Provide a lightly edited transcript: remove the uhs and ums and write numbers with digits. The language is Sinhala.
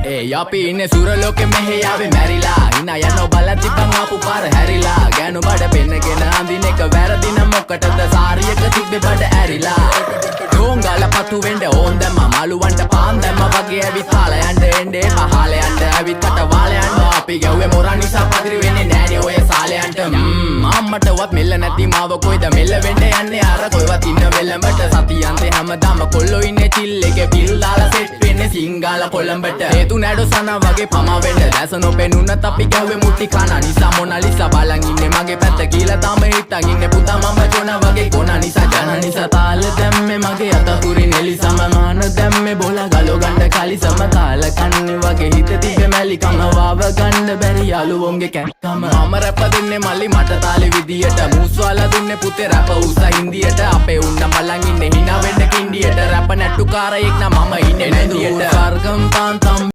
ඒ අපි ඉන්නේ සුරලෝකෙ මෙහෙ ආවේ මැරිලා හිනා යනවා බලන් තිබ්බන් ආපු පාර හැරිලා ගෑනු බඩ පෙන්නගෙන අඳින එක වැරදින මොකටද සාරියක තිබ්බේ බඩ ඇරිලා ඩෝංගල පතු වෙන්න ඕන් දැම්ම මාළුවන්ට පාන් දැම්ම වගේ ඇවිත් හාල යන්න එන්නේ පහල යන්න ඇවිත් කට වාල යන්න අපි ගැව්වේ මොරා නිසා පදිරි වෙන්නේ නෑනේ ඔය සාලයන්ට අම්මටවත් මෙල්ල නැති මාව කොයිද මෙල්ල වෙන්න යන්නේ අර කොයිවත් ඉන්න වෙලඹට සතියන්තේ හැමදාම කොල්ලෝ ඉන්නේ චිල් එකේ පිල් දාලා සෙට් වෙන්නේ සිංගාල කොළඹට හේතු නැඩෝ සනා වගේ පමා වෙන්න දැස නොපෙනුනත් අපි ගැව්වේ මුට්ටි කන නිසා මොනාලිසා බලන් ඉන්නේ මගේ පැත්ත කියලා තාම හිටන් ඉන්නේ පුතා මම ජොන වගේ කොන නිසා ජන නිසා තාල දැම්මේ මගේ අතකුරි නෙලි සමමාන දැම්මේ බෝලා ගලෝ ගන්න කලි සමතාල කන්නේ වගේ හිත තිබ්බේ මැලි කම වාව ගන්න බැරි යාළුවෝන්ගේ කැක්කම මම රැප දෙන්නේ මල්ලි මට තාලේ විදියට මූස්වාලා දුන්නේ පුතේ රැප උසා හින්දියට අපේ උන්න බලන් ඉන්නේ hina වෙන්න කින්ඩියට රැප නැට්ටුකාරයෙක් නම් මම ඉන්නේ නැදියට සර්ගම් තාන්තම්